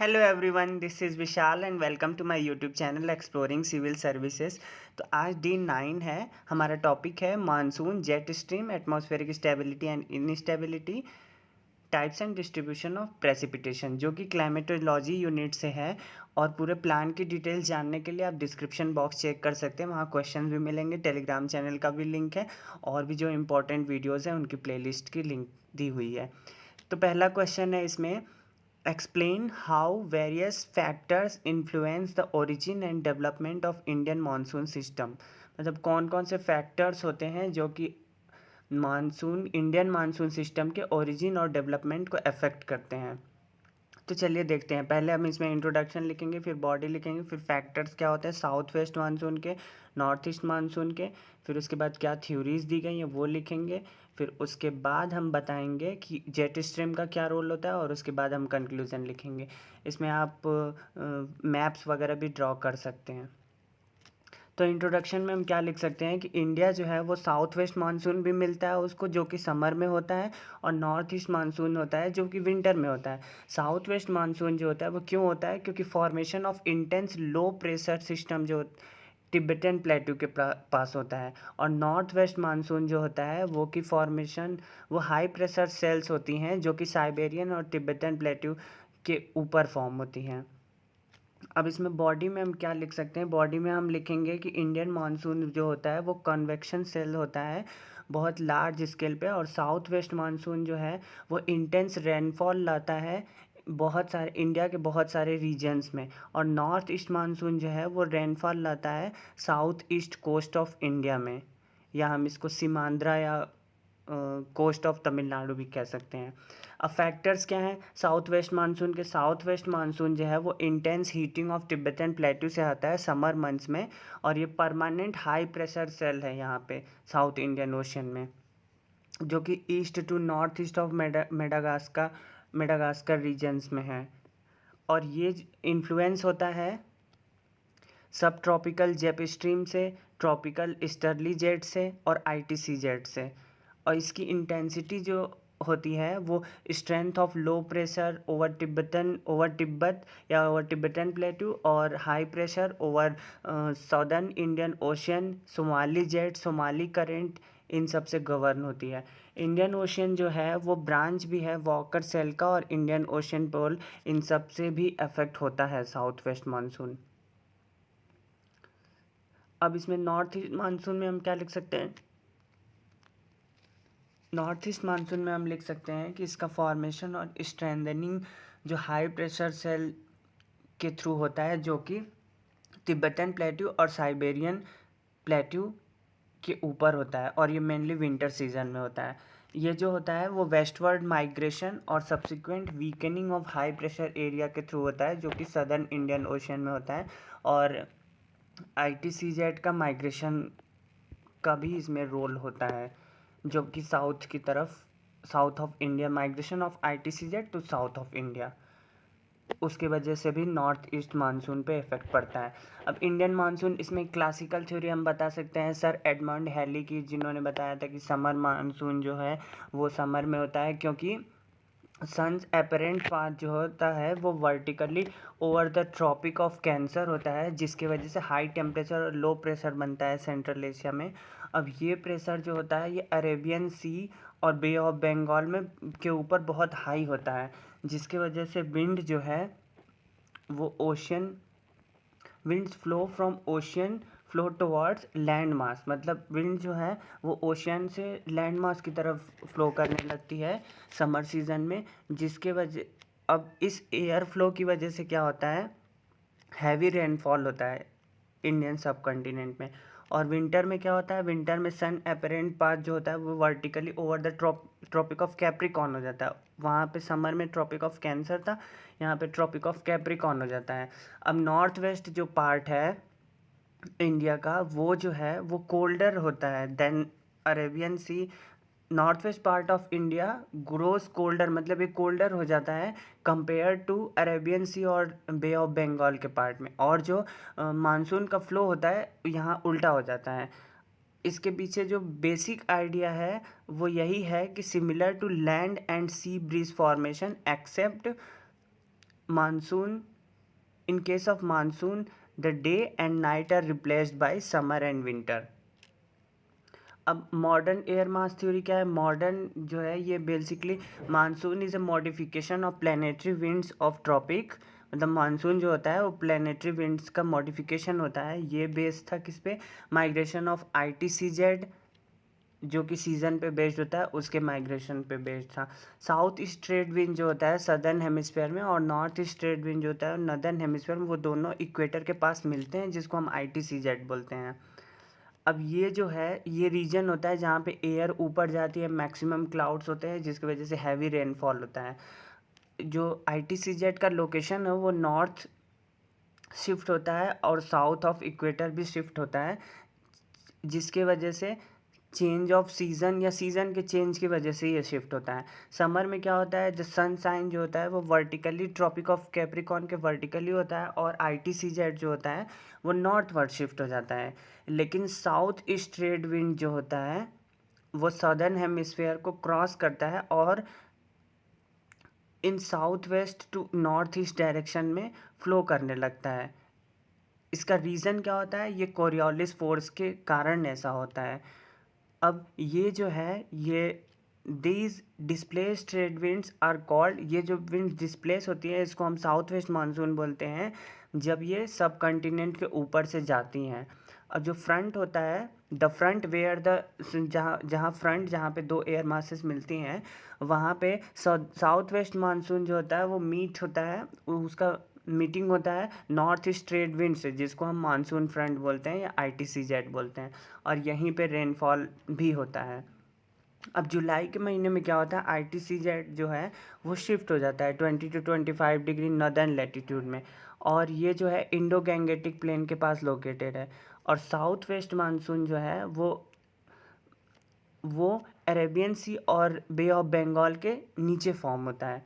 Hello everyone, this is Vishal and welcome to my YouTube channel exploring civil services. तो आज D9 है। हमारा topic है monsoon, jet stream, atmospheric stability and instability, types and distribution of precipitation, जो कि climatology unit से है। और पूरे प्लान की डिटेल्स जानने के लिए आप डिस्क्रिप्शन बॉक्स चेक कर सकते हैं, वहाँ क्वेश्चन भी मिलेंगे, टेलीग्राम चैनल का भी लिंक है और भी जो इंपॉर्टेंट वीडियोज़ हैं उनकी प्लेलिस्ट की लिंक दी हुई है। तो पहला क्वेश्चन है इसमें, explain how various factors influence the origin and development of Indian monsoon system। मतलब कौन कौन से फैक्टर्स होते हैं जो कि इंडियन मानसून सिस्टम के ओरिजिन और डेवलपमेंट को अफेक्ट करते हैं। तो चलिए देखते हैं। पहले हम इसमें इंट्रोडक्शन लिखेंगे, फिर बॉडी लिखेंगे, फिर फैक्टर्स क्या होते हैं साउथ वेस्ट मानसून के, नॉर्थ ईस्ट मानसून के, फिर उसके बाद क्या थ्योरीज दी गई हैं वो लिखेंगे, फिर उसके बाद हम बताएंगे कि जेट स्ट्रीम का क्या रोल होता है और उसके बाद हम कंक्लूजन लिखेंगे। इसमें आप मैप्स वगैरह भी ड्रॉ कर सकते हैं। तो इंट्रोडक्शन में हम क्या लिख सकते हैं कि इंडिया जो है वो साउथ वेस्ट मानसून भी मिलता है उसको, जो कि समर में होता है, और नॉर्थ ईस्ट मानसून होता है जो कि विंटर में होता है। साउथ वेस्ट मानसून जो होता है वो क्यों होता है, क्योंकि formation of intense low pressure system जो तिब्बतन प्लेट्यू के पास होता है। और नॉर्थ वेस्ट मानसून जो होता है वो की फॉर्मेशन वो हाई प्रेशर सेल्स होती हैं जो कि साइबेरियन और तिब्बतन प्लेट्यू के ऊपर फॉर्म होती हैं। अब इसमें बॉडी में हम क्या लिख सकते हैं, बॉडी में हम लिखेंगे कि इंडियन मानसून जो होता है वो कन्वेक्शन सेल होता है बहुत लार्ज स्केल पे, और साउथ वेस्ट मानसून जो है वो इंटेंस रेनफॉल लाता है बहुत सारे इंडिया के बहुत सारे रीजन्स में। और नॉर्थ ईस्ट मानसून जो है वो रेनफॉल लाता है south east coast of India में, या हम इसको सीमांध्रा या कोस्ट ऑफ तमिलनाडु भी कह सकते हैं। अब फैक्टर्स क्या हैं साउथ वेस्ट मानसून के। साउथ वेस्ट मानसून जो है वो intense heating of Tibetan plateau से आता है समर मंथ्स में, और ये परमानेंट हाई प्रेशर सेल है यहाँ पे साउथ इंडियन ओशन में, जो कि east to north east of Madagascar regions में है। और ये इन्फ्लुएंस होता है सब ट्रॉपिकल जेट स्ट्रीम से, ट्रॉपिकल ईस्टर्ली जेट से और आईटीसी जेट से। और इसकी इंटेंसिटी जो होती है वो strength of low pressure over Tibet या ओवर तिब्बतन प्लेट्यू, और high pressure over southern Indian ocean, Somali jet, Somali current, इन सब से गवर्न होती है। इंडियन ओशियन जो है वो ब्रांच भी है वॉकर सेल का, और इंडियन ओशियन पोल इन सब से भी अफेक्ट होता है साउथ वेस्ट मानसून। अब इसमें नॉर्थ ईस्ट मानसून में हम क्या लिख सकते हैं, नॉर्थ ईस्ट मानसून में हम लिख सकते हैं कि इसका फॉर्मेशन और स्ट्रेंथनिंग जो हाई प्रेशर सेल के थ्रू होता है, जो कि तिब्बतन प्लेट्यू और साइबेरियन प्लेट्यू के ऊपर होता है, और ये मेनली विंटर सीजन में होता है। ये जो होता है वो वेस्टवर्ड माइग्रेशन और subsequent weakening of high pressure area के थ्रू होता है, जो कि सदर्न इंडियन ओशन में होता है। और आईटीसीजेड का माइग्रेशन का भी इसमें रोल होता है, जो कि साउथ की तरफ, south of India, migration of ITCZ to south of India, उसके वजह से भी नॉर्थ ईस्ट मानसून पे इफेक्ट पड़ता है। अब इंडियन मानसून, इसमें क्लासिकल थ्योरी हम बता सकते हैं सर एडमंड हैली की, जिन्होंने बताया था कि समर मानसून जो है वो समर में होता है, क्योंकि सन्स अपेरेंट पाथ जो होता है वो vertically over the Tropic of Cancer होता है, जिसकी वजह से हाई टेम्परेचर और लो प्रेशर बनता है सेंट्रल एशिया में। अब ये प्रेशर जो होता है ये अरेबियन सी और बे ऑफ बंगाल में के ऊपर बहुत हाई होता है, जिसकी वजह से विंड जो है वो ocean, winds flow from ocean flow towards land mass, मतलब विंड जो है वो ओशियन से लैंड मास की तरफ फ्लो करने लगती है समर सीजन में, जिसके वजह, अब इस एयर फ्लो की वजह से क्या होता है, हैवी रेनफॉल होता है इंडियन सब कॉन्टिनेंट में। और विंटर में क्या होता है, विंटर में सन अपेरेंट पाथ जो होता है वो vertically over the Tropic of Capricorn हो जाता है। वहाँ पे समर में ट्रॉपिक ऑफ कैंसर था, यहाँ पे ट्रॉपिक ऑफ कैप्रिकॉर्न हो जाता है। अब नॉर्थ वेस्ट जो पार्ट है इंडिया का वो जो है वो कोल्डर होता है than Arabian Sea. North west part of India grows colder, मतलब ये कोल्डर हो जाता है कंपेयर टू अरेबियन सी और बे ऑफ बंगाल के पार्ट में, और जो मानसून का फ्लो होता है यहाँ उल्टा हो जाता है। इसके पीछे जो बेसिक आइडिया है वो यही है कि similar to land and sea breeze formation except monsoon in case of monsoon the day and night are replaced by summer and winter. अब मॉडर्न एयर मास थ्योरी क्या है? मॉडर्न जो है ये basically monsoon is a modification of planetary winds of tropic. मतलब monsoon जो होता है वो प्लानिटरी विंड्स का मॉडिफिकेशन होता है। ये बेस्ड था किस पे? माइग्रेशन ऑफ ITCZ, जो कि सीजन पे बेस्ड होता है, उसके माइग्रेशन पे बेस्ड था। साउथ ईस्ट ट्रेड विंड जो होता है सदर्न हेमिस्फीयर में, और नॉर्थ ईस्ट ट्रेड विंड जो होता है नॉर्दर्न हेमिस्फीयर में, वो दोनों इक्वेटर के पास मिलते हैं, जिसको हम ITCZ बोलते हैं। अब ये जो है ये रीजन होता है जहाँ पे एयर ऊपर जाती है, मैक्सिमम क्लाउड्स होते हैं, जिसकी वजह से हैवी रेनफॉल होता है। जो ITCZ का लोकेशन है वो नॉर्थ शिफ्ट होता है और साउथ ऑफ इक्वेटर भी शिफ्ट होता है, जिसके वजह से चेंज ऑफ सीज़न या सीज़न के चेंज की वजह से ये शिफ्ट होता है। समर में क्या होता है? जो सन साइन जो होता है वो वर्टिकली ट्रॉपिक ऑफ कैप्रिकॉर्न के वर्टिकली होता है, और ITCZ जो होता है वो नॉर्थ वर्ड शिफ्ट हो जाता है। लेकिन साउथ ईस्ट ट्रेड विंड जो होता है वो सदर्न हेमिस्फीयर को क्रॉस करता है और इन south west to north east direction में फ्लो करने लगता है। इसका रीज़न क्या होता है? ये कोरियोलिस फोर्स के कारण ऐसा होता है। अब ये जो है ये these displaced trade winds are called, ये जो विंड डिस्प्लेस होती है इसको हम साउथ वेस्ट मानसून बोलते हैं, जब ये सब कॉन्टिनेंट के ऊपर से जाती हैं। अब जो फ्रंट होता है, द फ्रंट वेयर द, जहाँ फ्रंट जहाँ पे दो एयर मासेस मिलती हैं वहाँ पे साउथ वेस्ट मानसून जो होता है वो मीट होता है, उसका मीटिंग होता है नॉर्थ ईस्ट ट्रेड विंड से, जिसको हम मानसून फ्रंट बोलते हैं या ITCZ बोलते हैं, और यहीं पे रेनफॉल भी होता है। अब जुलाई के महीने में क्या होता है? ITCZ जो है वो शिफ्ट हो जाता है 20 to 25 डिग्री नॉर्दर्न लैटिट्यूड में, और ये जो है इंडो गैंगेटिक प्लेन के पास लोकेटेड है। और साउथ वेस्ट मानसून जो है वो अरेबियन सी और बे ऑफ बंगाल के नीचे फॉर्म होता है।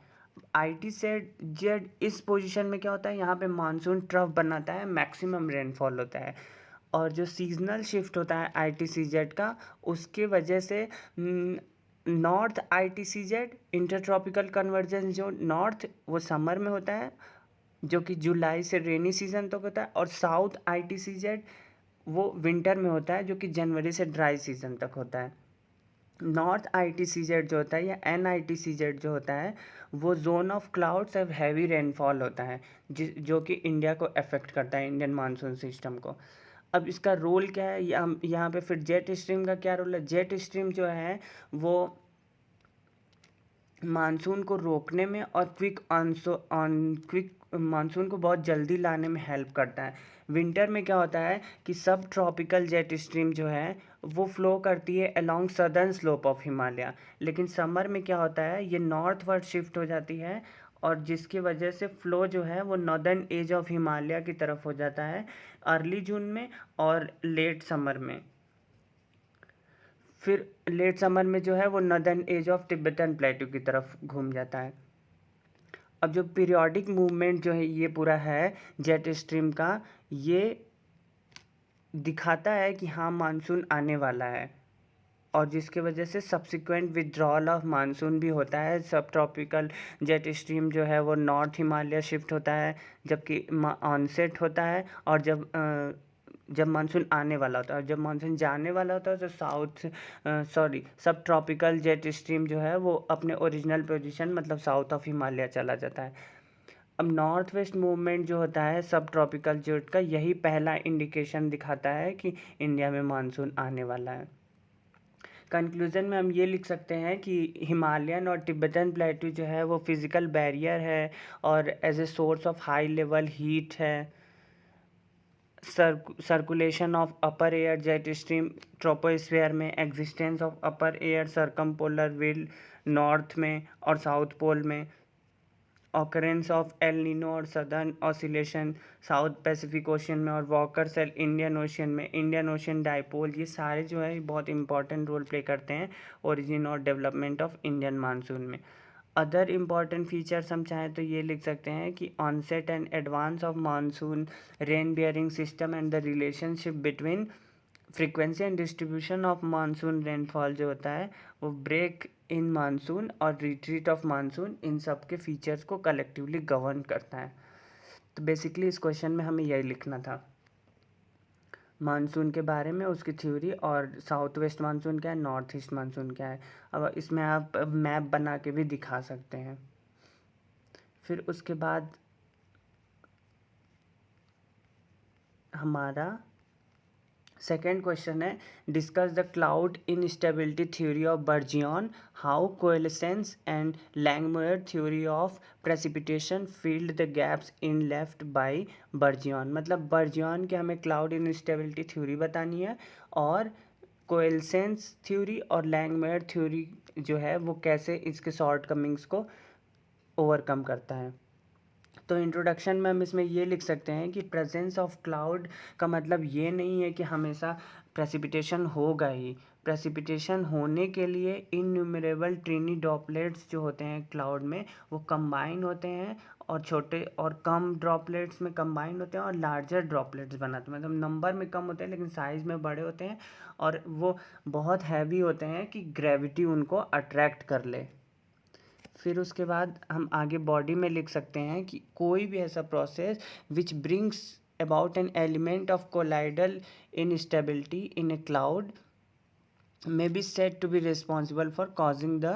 ITCZ इस पोजीशन में क्या होता है? यहाँ पे मानसून ट्रफ बनाता है, मैक्सिमम रेनफॉल होता है। और जो सीजनल शिफ्ट होता है ITCZ का, उसके वजह से नॉर्थ ITCZ इंटरट्रॉपिकल कन्वर्जेंस जो नॉर्थ वो समर में होता है, जो कि जुलाई से रेनी सीजन तक होता है, और साउथ ITCZ वो विंटर में होता है, जो कि जनवरी से ड्राई सीजन तक होता है। नॉर्थ ITCZ जो होता है या NITCZ जो होता है वो zone of clouds and heavy rainfall होता है, जो कि इंडिया को अफेक्ट करता है, इंडियन मानसून सिस्टम को। अब इसका रोल क्या है? यहाँ पे फिर जेट स्ट्रीम का क्या रोल है? जेट स्ट्रीम जो है वो मानसून को रोकने में और क्विक मानसून को बहुत जल्दी लाने में हेल्प करता है। विंटर में क्या होता है कि सब ट्रॉपिकल जेट स्ट्रीम जो है वो फ्लो करती है along southern slope of Himalaya, लेकिन समर में क्या होता है ये नॉर्थ वर्ड शिफ्ट हो जाती है, और जिसकी वजह से फ्लो जो है वो नॉर्दर्न एज ऑफ हिमालय की तरफ हो जाता है अर्ली जून में और लेट समर में। फिर लेट समर में जो है वो northern edge of Tibetan plateau की तरफ घूम जाता है। अब जो पीरियोडिक मूवमेंट जो है ये पूरा है जेट स्ट्रीम का, ये दिखाता है कि हाँ मानसून आने वाला है, और जिसके वजह से सब्सिक्वेंट विथड्रॉल ऑफ मानसून भी होता है। सब ट्रॉपिकल जेट स्ट्रीम जो है वो नॉर्थ हिमालय शिफ्ट होता है, जबकि ऑनसेट होता है, और जब मानसून आने वाला होता है, और जब मानसून जाने वाला होता है तो सब ट्रॉपिकल जेट स्ट्रीम जो है वो अपने ओरिजिनल पोजीशन मतलब साउथ ऑफ हिमालय चला जाता है। अब नॉर्थ वेस्ट मूवमेंट जो होता है सब ट्रॉपिकल जेट का, यही पहला इंडिकेशन दिखाता है कि इंडिया में मानसून आने वाला है। कंक्लूजन में हम ये लिख सकते हैं कि हिमालयन और तिब्बतन प्लेटू जो है वो फिज़िकल बैरियर है, और as a source of high level heat है। Circulation of upper air jet stream troposphere में, existence of upper air circumpolar whirl north में और साउथ पोल में, ऑकरेंस ऑफ एल नीनो और southern oscillation south Pacific ocean में, और Walker cell Indian ocean में, Indian ocean dipole, ये सारे जो है बहुत इंपॉर्टेंट रोल प्ले करते हैं ओरिजिन और डेवलपमेंट ऑफ इंडियन मानसून में। अदर इम्पॉर्टेंट फीचर्स हम चाहें तो ये लिख सकते हैं कि onset and advance of monsoon, rain bearing system and the relationship between frequency and distribution of monsoon rainfall जो होता है वो ब्रेक इन मानसून और रिट्रीट ऑफ मानसून, इन सब के फीचर्स को कलेक्टिवली गवर्न करता है। तो बेसिकली इस क्वेश्चन में हमें यही लिखना था, मानसून के बारे में, उसकी थ्योरी, और साउथ वेस्ट मानसून क्या है, नॉर्थ ईस्ट मानसून क्या है। अब इसमें आप मैप बना के भी दिखा सकते हैं। फिर उसके बाद हमारा सेकेंड क्वेश्चन है, discuss the cloud instability theory of Bergeron, how coalescence and Langmuir theory of precipitation filled the gaps in left by Bergeron. मतलब बर्जियन के हमें क्लाउड इनस्टेबिलिटी थ्योरी बतानी है, और कोएलिसेंस थ्योरी और लैंगमुयर थ्योरी जो है वो कैसे इसके शॉर्ट कमिंग्स को ओवरकम करता है। तो इंट्रोडक्शन में हम इसमें ये लिख सकते हैं कि प्रेजेंस ऑफ क्लाउड का मतलब ये नहीं है कि हमेशा प्रेसिपिटेशन होगा ही। प्रेसिपिटेशन होने के लिए इनन्यूमरेबल ट्रेनी ड्रॉपलेट्स जो होते हैं क्लाउड में वो कंबाइन होते हैं, और छोटे और कम ड्रॉपलेट्स में कंबाइन होते हैं और लार्जर ड्रॉपलेट्स बनाते हैं। मतलब नंबर में कम होते हैं लेकिन साइज़ में बड़े होते हैं, और वो बहुत हैवी होते हैं कि ग्रेविटी उनको अट्रैक्ट कर ले। फिर उसके बाद हम आगे बॉडी में लिख सकते हैं कि कोई भी ऐसा process which brings about an element of colloidal instability in A cloud may be said to be responsible for causing the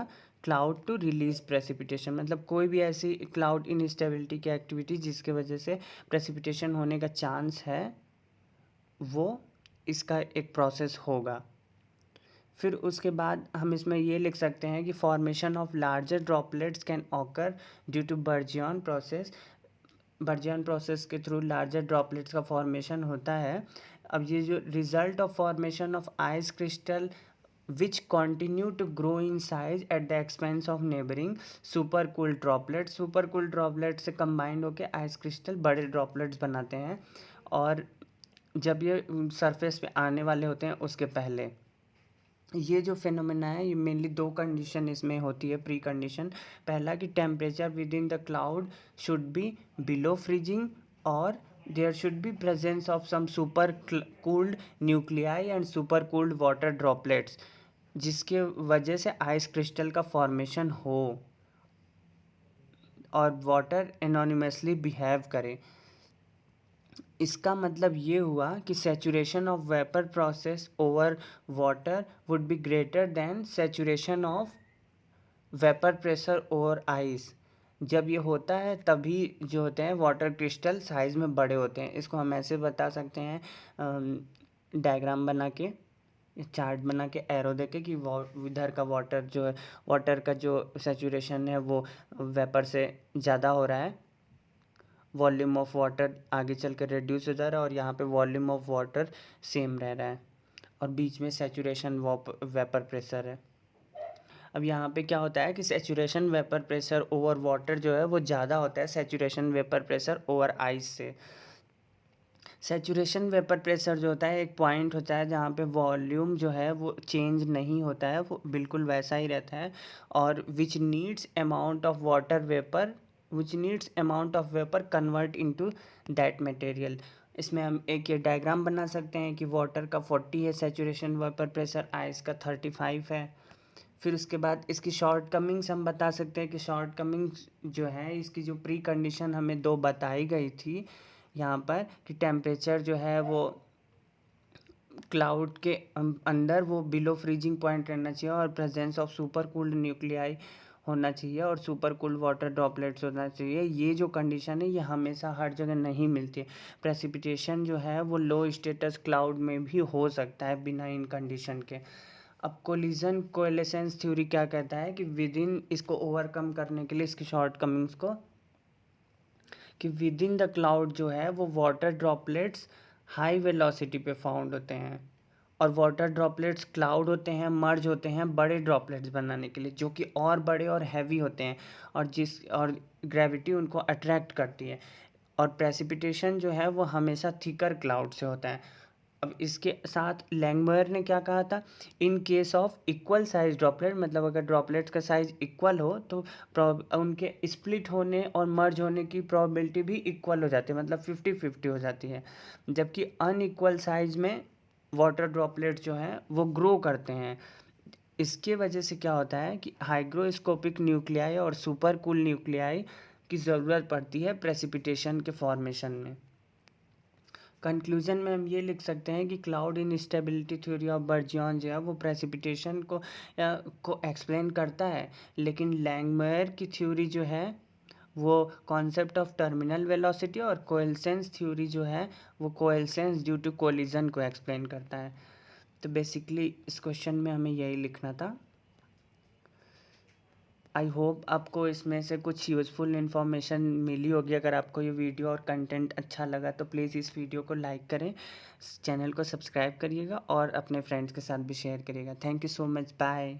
cloud to release precipitation। मतलब कोई भी ऐसी क्लाउड इनस्टेबिलिटी की एक्टिविटी जिसके वजह से प्रेसिपिटेशन होने का चांस है, वो इसका एक प्रोसेस होगा। फिर उसके बाद हम इसमें ये लिख सकते हैं कि formation of larger droplets can occur due to Bergeron process. Bergeron process के थ्रू लार्जर ड्रॉपलेट्स का फॉर्मेशन होता है। अब ये जो result of formation of ice crystal which continue to grow in size at the expense of neighboring super cool droplets। super cool droplets से combined होके ice crystal बड़े droplets बनाते हैं, और जब ये सरफेस पे आने वाले होते हैं उसके पहले। ये जो फिनोमेना है ये मेनली दो कंडीशन इसमें होती है, प्री कंडीशन। पहला कि temperature within the cloud should be below freezing, और there should be presence of some super cooled nuclei and super cooled water droplets, जिसके वजह से आइस क्रिस्टल का फॉर्मेशन हो और वाटर एनोनिमसली बिहेव करे। इसका मतलब ये हुआ कि saturation of vapour process over water would be greater than saturation of vapour pressure over ice. जब ये होता है तभी जो होते हैं वाटर क्रिस्टल साइज में बड़े होते हैं। इसको हम ऐसे बता सकते हैं, डायग्राम बना के, चार्ट बना के, एरो दे के, कि इधर का वाटर जो है, वाटर का जो सैचुरेशन है वो वेपर से ज़्यादा हो रहा है, वॉल्यूम ऑफ वाटर आगे चल कर रिड्यूस हो जा रहा है, और यहाँ पे वॉल्यूम ऑफ वाटर सेम रह रहा है, और बीच में सैचुरेशन वेपर प्रेशर है। अब यहाँ पे क्या होता है कि saturation vapour pressure over water जो है वो ज़्यादा होता है saturation vapour pressure over ice से। सैचुरेशन वेपर प्रेशर जो होता है एक पॉइंट होता है जहाँ पे वॉल्यूम जो है वो चेंज नहीं होता है, वो बिल्कुल वैसा ही रहता है, और which needs amount of water vapour which needs amount of vapour convert into that material. इसमें हम एक ये डायग्राम बना सकते हैं कि वाटर का 40 है सैचुरेशन वेपर प्रेशर, आइस का 35 है। फिर उसके बाद इसकी शॉर्ट कमिंग्स हम बता सकते हैं कि शॉर्ट कमिंग्स जो है इसकी जो प्री कंडीशन हमें दो बताई गई थी यहाँ पर, कि टेम्परेचर जो है वो क्लाउड के अंदर वो बिलो फ्रीजिंग पॉइंट रहना चाहिए, और presence of super cooled nuclei होना चाहिए, और सुपर कूल्ड वाटर ड्रॉपलेट्स होना चाहिए। ये जो कंडीशन है ये हमेशा हर जगह नहीं मिलती है। प्रेसिपिटेशन जो है वो लो स्टेटस क्लाउड में भी हो सकता है बिना इन कंडीशन के। अब कोलिजन कोएलिसेंस थ्योरी क्या कहता है कि विद इन इसको ओवरकम करने के लिए इसकी शॉर्ट कमिंग्स को, कि विद इन द क्लाउड जो है वो वाटर ड्रॉपलेट्स हाई वेलोसिटी पे फाउंड होते हैं, और वाटर ड्रॉपलेट्स क्लाउड होते हैं, मर्ज होते हैं बड़े ड्रॉपलेट्स बनाने के लिए जो कि और बड़े और हैवी होते हैं, और ग्रेविटी उनको अट्रैक्ट करती है। और प्रेसिपिटेशन जो है वो हमेशा थिकर क्लाउड से होता है। अब इसके साथ लैंगमुयर ने क्या कहा था, इन case of equal size droplet, मतलब अगर ड्रॉपलेट्स का साइज इक्वल हो तो उनके स्प्लिट होने और मर्ज होने की प्रोबेबिलिटी भी इक्वल हो जाती है, मतलब 50-50 हो जाती है। जबकि अनइक्वल साइज में वाटर ड्रॉपलेट जो हैं वो ग्रो करते हैं। इसके वजह से क्या होता है कि हाइग्रोस्कोपिक न्यूक्लियाई और सुपर कूल न्यूक्लियाई की ज़रूरत पड़ती है प्रेसिपिटेशन के फॉर्मेशन में। कंक्लूजन में हम ये लिख सकते हैं कि क्लाउड इंस्टेबिलिटी थ्योरी ऑफ बर्जियन जो है वो प्रेसिपिटेशन को एक्सप्लेन करता है, लेकिन लैंगमुयर की थ्योरी जो है वो कॉन्सेप्ट ऑफ टर्मिनल वेलोसिटी और कोएल्सेंस थ्योरी जो है वो कोएल्सेंस ड्यू टू कोलिजन को एक्सप्लेन करता है। तो बेसिकली इस क्वेश्चन में हमें यही लिखना था। आई होप आपको इसमें से कुछ यूज़फुल इन्फॉर्मेशन मिली होगी। अगर आपको ये वीडियो और कंटेंट अच्छा लगा तो प्लीज़ इस वीडियो को लाइक करें, चैनल को सब्सक्राइब करिएगा और अपने फ्रेंड्स के साथ भी शेयर करिएगा। Thank you so much, bye.